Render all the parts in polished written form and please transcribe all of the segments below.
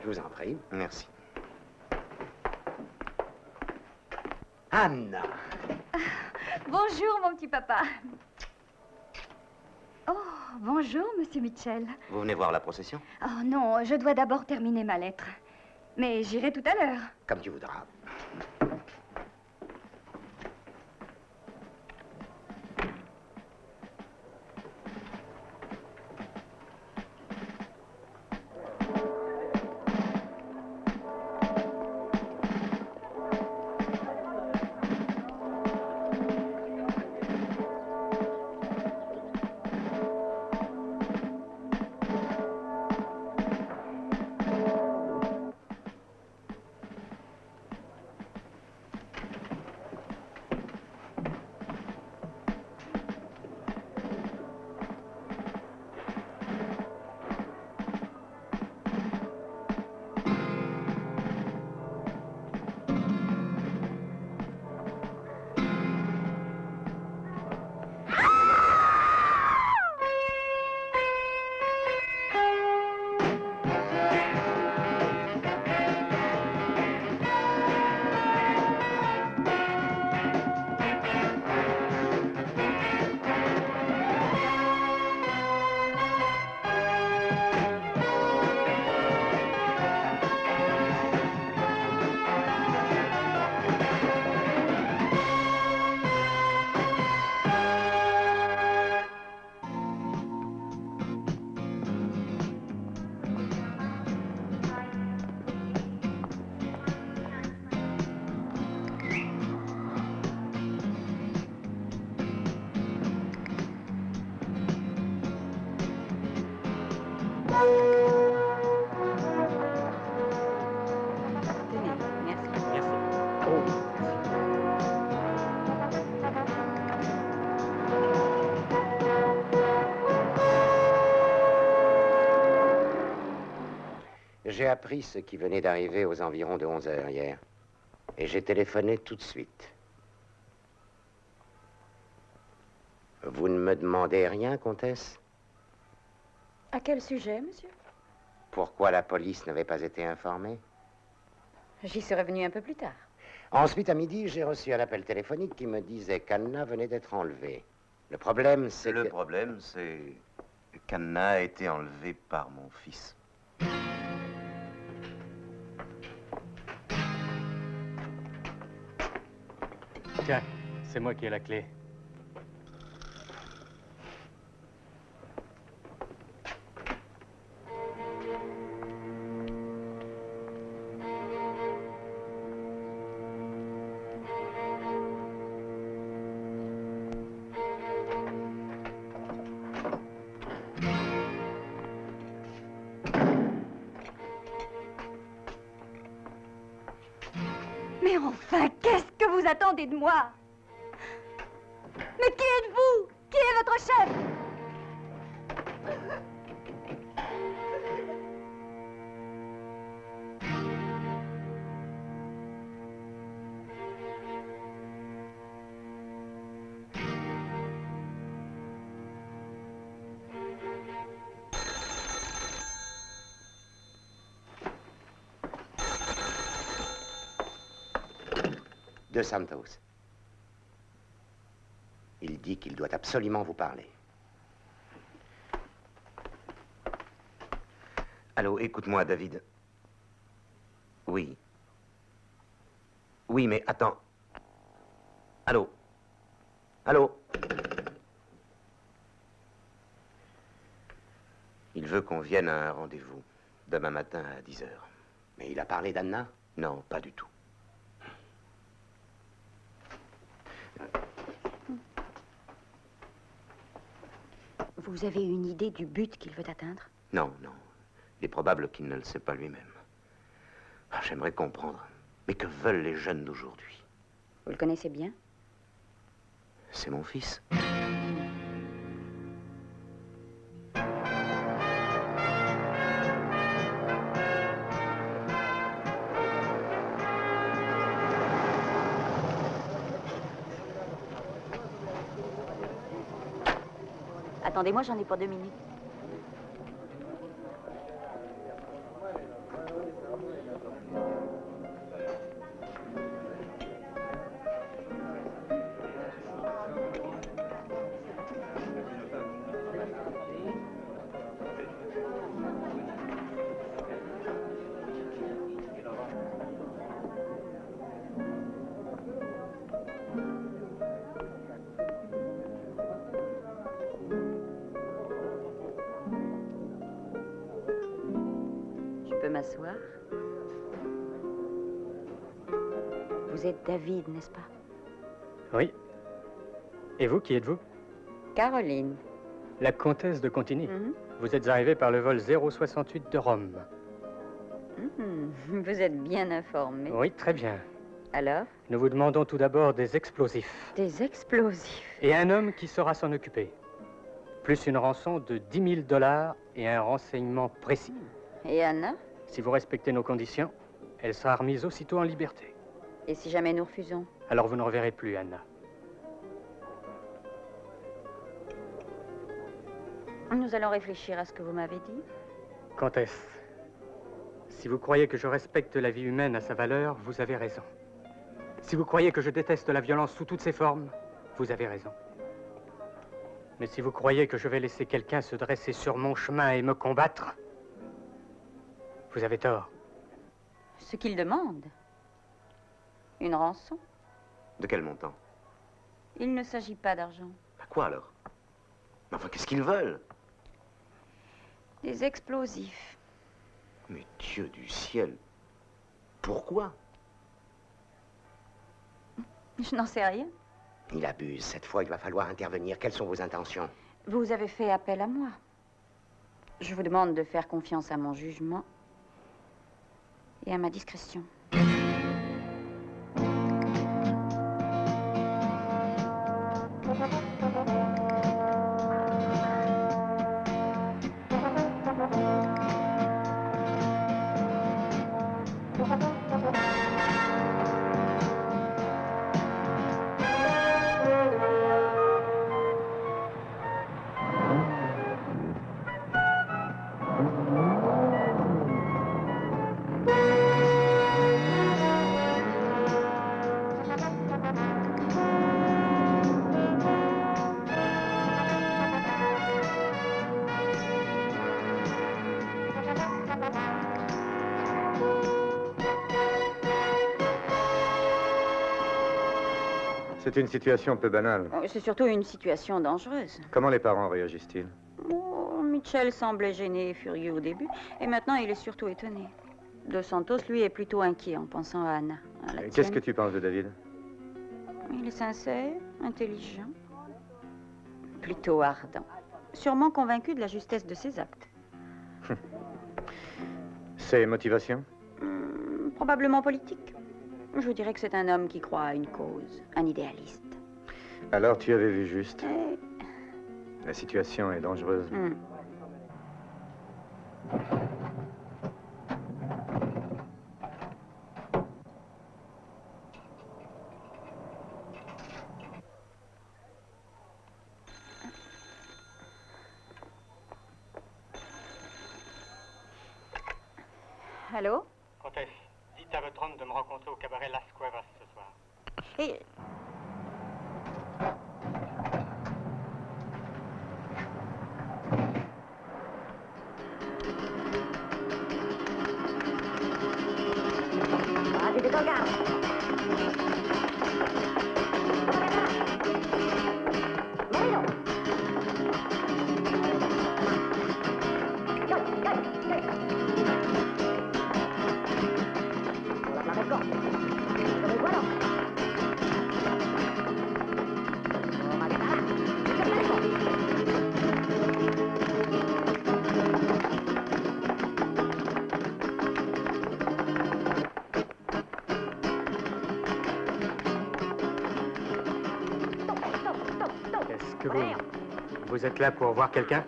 Je vous en prie. Merci. Anna. Bonjour, mon petit papa. Oh, bonjour, monsieur Mitchell. Vous venez voir la procession? Oh non, je dois d'abord terminer ma lettre. Mais j'irai tout à l'heure. Comme tu voudras. J'ai appris ce qui venait d'arriver aux environs de 11 heures hier. Et j'ai téléphoné tout de suite. Vous ne me demandez rien, comtesse? À quel sujet, monsieur? Pourquoi la police n'avait pas été informée? J'y serais venu un peu plus tard. Ensuite, à midi, j'ai reçu un appel téléphonique qui me disait qu'Anna venait d'être enlevée. Le problème, c'est que... Le problème, c'est qu'Anna a été enlevée par mon fils. Tiens, c'est moi qui ai la clé. Mais enfin, qu'est-ce que vous attendez de moi? Mais qui êtes-vous? Qui est votre chef? De Santos. Il dit qu'il doit absolument vous parler. Allô, écoute-moi, David. Oui. Oui, mais attends. Allô? Allô? Il veut qu'on vienne à un rendez-vous demain matin à 10 heures. Mais il a parlé d'Anna? Non, pas du tout. Vous avez une idée du but qu'il veut atteindre? Non, non. Il est probable qu'il ne le sait pas lui-même. Ah, j'aimerais comprendre. Mais que veulent les jeunes d'aujourd'hui? Vous le connaissez bien? C'est mon fils. Attendez-moi, j'en ai pour 2 minutes. m'asseoir. Vous êtes David, n'est-ce pas? Oui. Et vous, qui êtes-vous? Caroline. La comtesse de Contigny. Mhm. Vous êtes arrivée par le vol 068 de Rome. Vous êtes bien informé. Oui, très bien. Alors? Nous vous demandons tout d'abord des explosifs. Des explosifs. Et un homme qui saura s'en occuper. Plus une rançon de 10 000 $ et un renseignement précis. Et Anna? Si vous respectez nos conditions, elle sera remise aussitôt en liberté. Et si jamais nous refusons? Alors vous ne reverrez plus Anna. Nous allons réfléchir à ce que vous m'avez dit. Comtesse, si vous croyez que je respecte la vie humaine à sa valeur, vous avez raison. Si vous croyez que je déteste la violence sous toutes ses formes, vous avez raison. Mais si vous croyez que je vais laisser quelqu'un se dresser sur mon chemin et me combattre, vous avez tort. Ce qu'il demande? Une rançon? De quel montant? Il ne s'agit pas d'argent. Bah quoi alors? Mais enfin, qu'est-ce qu'ils veulent? Des explosifs. Mais Dieu du ciel, pourquoi? Je n'en sais rien. Il abuse. Cette fois, il va falloir intervenir. Quelles sont vos intentions? Vous avez fait appel à moi. Je vous demande de faire confiance à mon jugement et à ma discrétion. C'est une situation peu banale. C'est surtout une situation dangereuse. Comment les parents réagissent-ils? Oh, Mitchell semblait gêné et furieux au début, et maintenant il est surtout étonné. Dos Santos, lui, est plutôt inquiet en pensant à Anna. Qu'est-ce que tu penses de David? Il est sincère, intelligent, plutôt ardent, sûrement convaincu de la justesse de ses actes. Ses motivations? Probablement politique. Je dirais que c'est un homme qui croit à une cause, un idéaliste. Alors tu avais vu juste. Et... La situation est dangereuse. Allô? Comtesse, dites à votre homme de me rencontrer au cabaret Las Cuevas ce soir. Et... Así te toca. Movido. Go, go, go. Con la flamenco. Con el cuero. Toma, que nada. Est-ce que vous êtes là pour voir quelqu'un?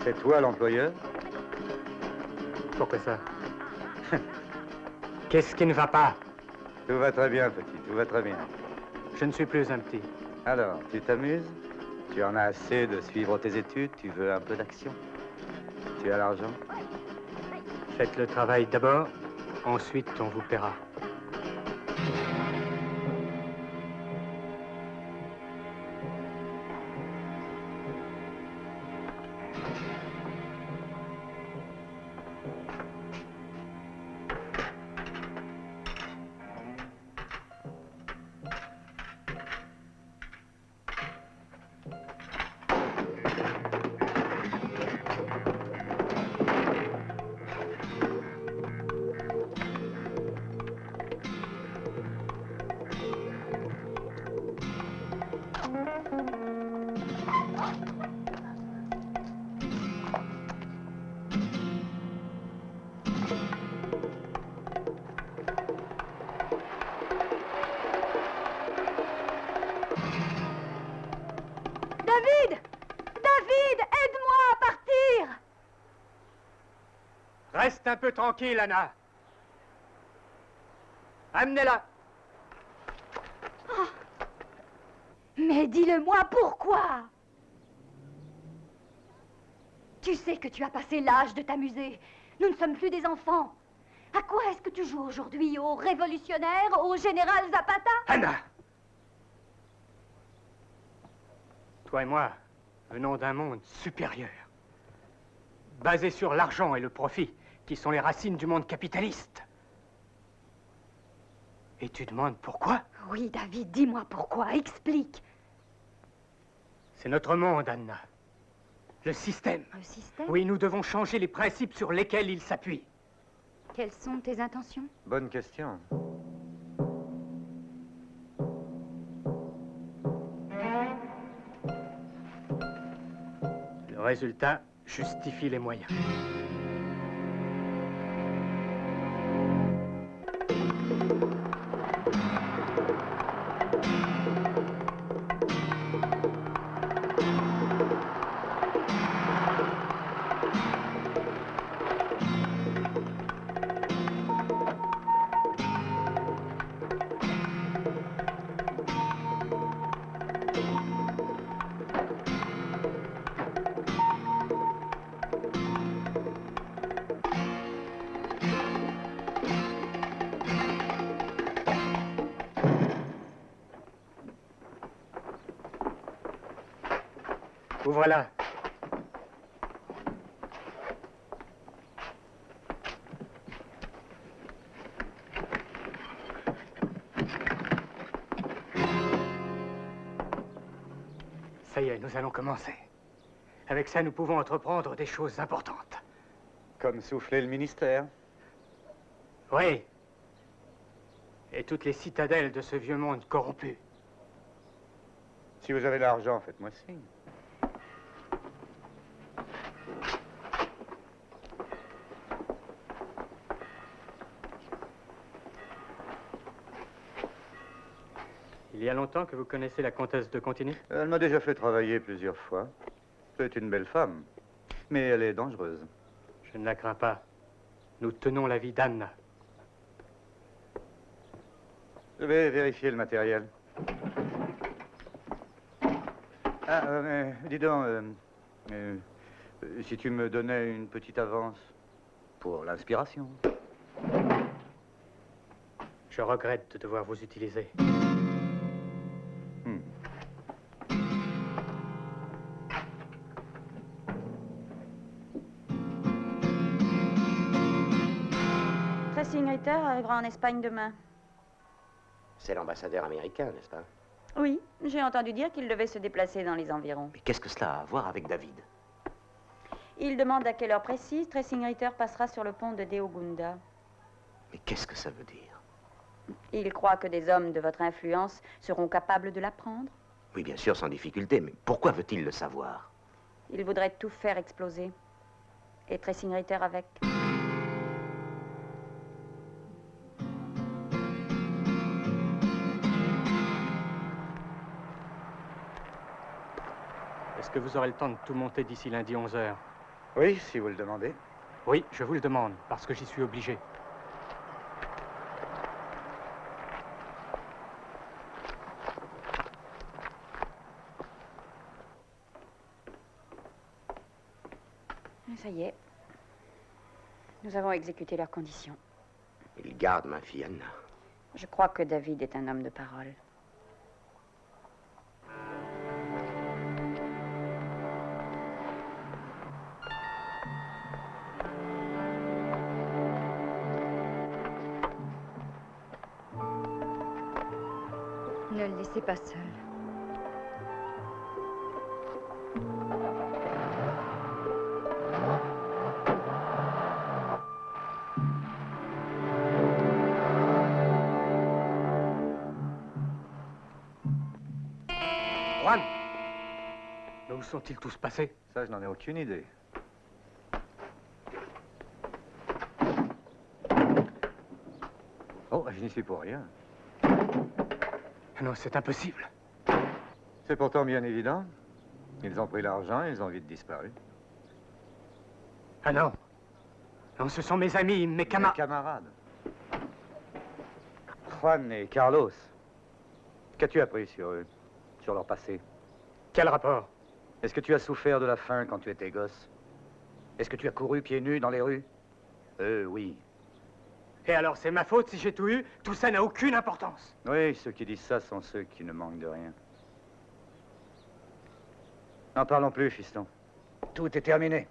C'est toi l'employeur? Pourquoi ça? Qu'est-ce qui ne va pas? Tout va très bien, petit, tout va très bien. Je ne suis plus un petit. Alors, tu t'amuses? Tu en as assez de suivre tes études? Tu veux un peu d'action? Tu as l'argent? Faites le travail d'abord, ensuite on vous paiera. Reste un peu tranquille, Anna. Amenez-la. Oh. Mais dis-le-moi, pourquoi? Tu sais que tu as passé l'âge de t'amuser. Nous ne sommes plus des enfants. À quoi est-ce que tu joues aujourd'hui? Au révolutionnaire? Au général Zapata? Anna! Toi et moi venons d'un monde supérieur, basé sur l'argent et le profit, qui sont les racines du monde capitaliste. Et tu demandes pourquoi? Oui, David, dis-moi pourquoi. Explique. C'est notre monde, Anna. Le système. Le système? Oui, nous devons changer les principes sur lesquels il s'appuie. Quelles sont tes intentions? Bonne question. Le résultat justifie les moyens. Ouvre-la. Ça y est, nous allons commencer. Avec ça, nous pouvons entreprendre des choses importantes. Comme souffler le ministère. Oui. Et toutes les citadelles de ce vieux monde corrompu. Si vous avez l'argent, faites-moi signe. Il y a longtemps que vous connaissez la comtesse de Contigny? Elle m'a déjà fait travailler plusieurs fois. C'est une belle femme, mais elle est dangereuse. Je ne la crains pas. Nous tenons la vie d'Anna. Je vais vérifier le matériel. Ah, mais dis donc, si tu me donnais une petite avance pour l'inspiration. Je regrette de devoir vous utiliser. Tracy Ritter arrivera en Espagne demain. C'est l'ambassadeur américain, n'est-ce pas? Oui, j'ai entendu dire qu'il devait se déplacer dans les environs. Mais qu'est-ce que cela a à voir avec David? Il demande à quelle heure précise Tracy Ritter passera sur le pont de Deogunda. Mais qu'est-ce que ça veut dire? Il croit que des hommes de votre influence seront capables de l'apprendre. Oui, bien sûr, sans difficulté, mais pourquoi veut-il le savoir? Il voudrait tout faire exploser. Et Tracy Ritter avec. Est-ce que vous aurez le temps de tout monter d'ici lundi 11h? Oui, si vous le demandez. Oui, je vous le demande, parce que j'y suis obligé. Ça y est. Nous avons exécuté leurs conditions. Il garde ma fille Anna. Je crois que David est un homme de parole. Ne le laissez pas seul. Juan! Mais où sont-ils tous passés? Ça, je n'en ai aucune idée. Oh, je n'y suis pour rien. Non, c'est impossible. C'est pourtant bien évident. Ils ont pris l'argent et ils ont vite disparu. Ah non. Non, ce sont mes amis, mes Mes camarades. camarades. Juan et Carlos. Qu'as-tu appris sur eux? Sur leur passé? Quel rapport? Est-ce que tu as souffert de la faim quand tu étais gosse? Est-ce que tu as couru pieds nus dans les rues? Oui. Et alors, c'est ma faute si j'ai tout eu? Tout ça n'a aucune importance. Oui, ceux qui disent ça sont ceux qui ne manquent de rien. N'en parlons plus, fiston. Tout est terminé.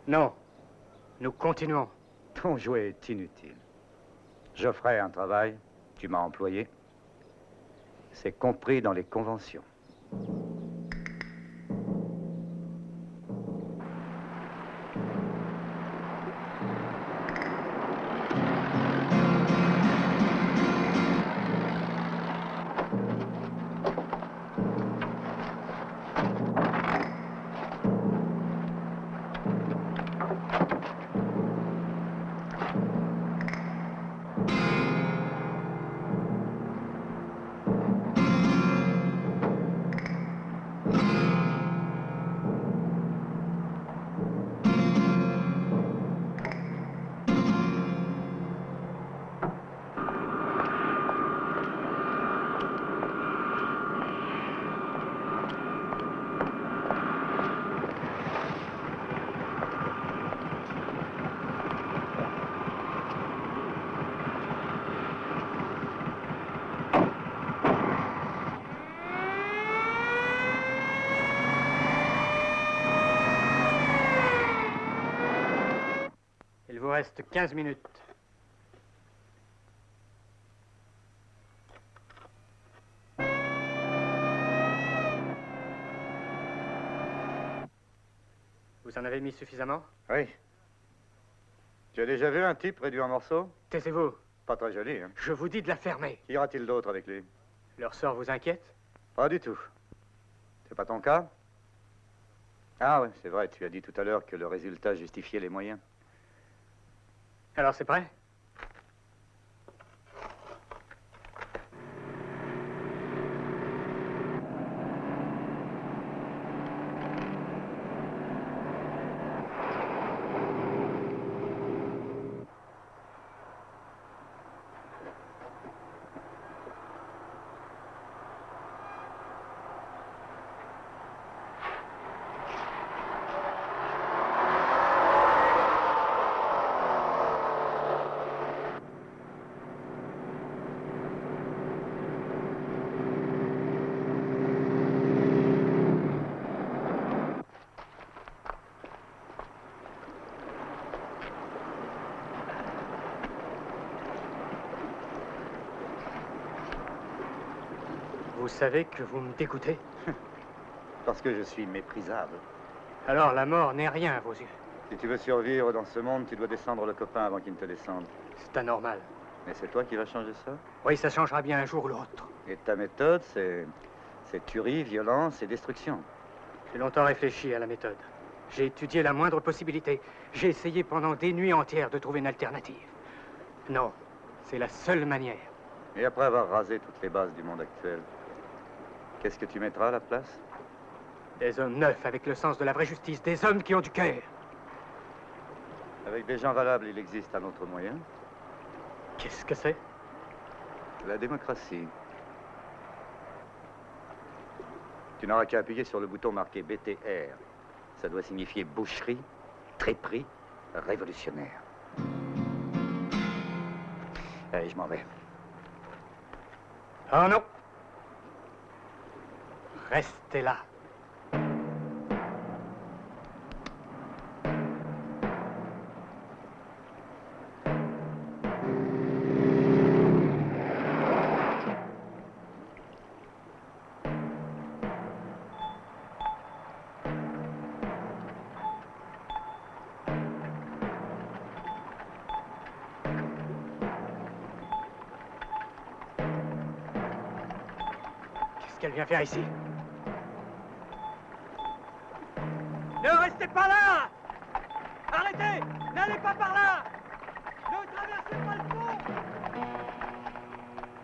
Non. Nous continuons. Ton jouet est inutile. J'offrais un travail, tu m'as employé. C'est compris dans les conventions. Il vous reste 15 minutes. Vous en avez mis suffisamment? Oui. Tu as déjà vu un type réduit en morceaux? Taisez-vous. Pas très joli, hein? Je vous dis de la fermer. Qu'y aura-t-il d'autre avec lui? Leur sort vous inquiète? Pas du tout. C'est pas ton cas? Ah oui, c'est vrai, tu as dit tout à l'heure que le résultat justifiait les moyens. Alors c'est prêt? Vous savez que vous me dégoûtez? Parce que je suis méprisable. Alors la mort n'est rien à vos yeux. Si tu veux survivre dans ce monde, tu dois descendre le copain avant qu'il ne te descende. C'est anormal. Mais c'est toi qui vas changer ça? Oui, ça changera bien un jour ou l'autre. Et ta méthode, c'est tuerie, violence et destruction. J'ai longtemps réfléchi à la méthode. J'ai étudié la moindre possibilité. J'ai essayé pendant des nuits entières de trouver une alternative. Non, c'est la seule manière. Et après avoir rasé toutes les bases du monde actuel, qu'est-ce que tu mettras à la place? Des hommes neufs avec le sens de la vraie justice, des hommes qui ont du cœur. Avec des gens valables, il existe un autre moyen. Qu'est-ce que c'est? La démocratie. Tu n'auras qu'à appuyer sur le bouton marqué BTR. Ça doit signifier boucherie, tréperie, révolutionnaire. Allez, je m'en vais. Oh non! Restez là. Qu'est-ce qu'elle vient faire ici? Ne restez pas là! Arrêtez! N'allez pas par là! Ne traversez pas le pont!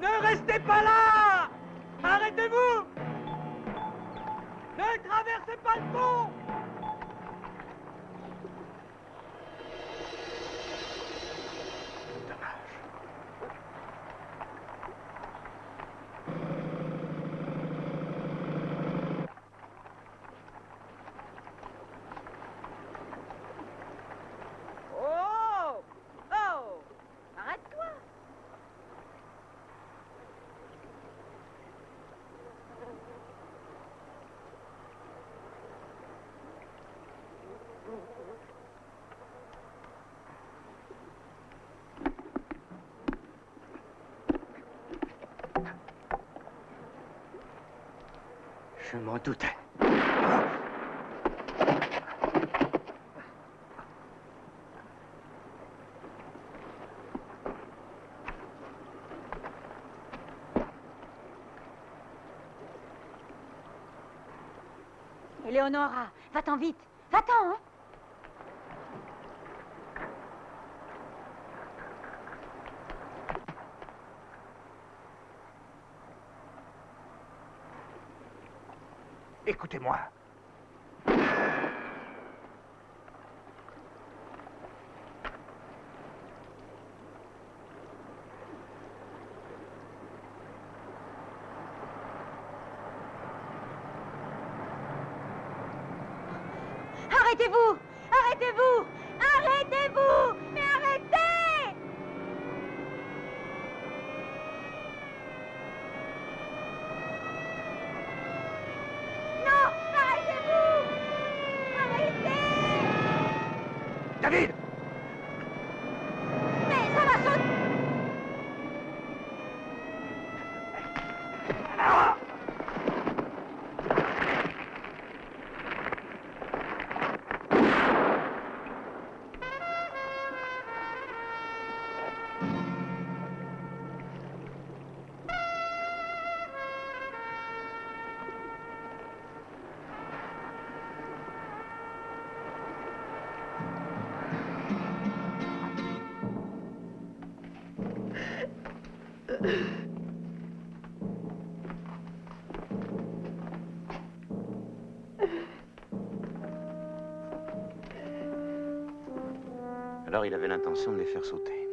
Ne restez pas là! Arrêtez-vous! Ne traversez pas le pont! Je m'en doutais. Éléonora, va-t'en vite. Va-t'en, hein. Écoutez-moi. Arrêtez-vous! Arrêtez-vous! Arrêtez-vous! Mais arrêtez! Non! Arrêtez-vous! Arrêtez! David! Mais ça va sauter! Alors il avait l'intention de les faire sauter.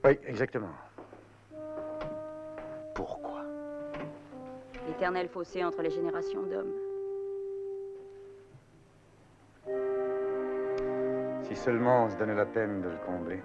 Oui, exactement. Pourquoi? L'éternel fossé entre les générations d'hommes. Si seulement on se donnait la peine de le combler.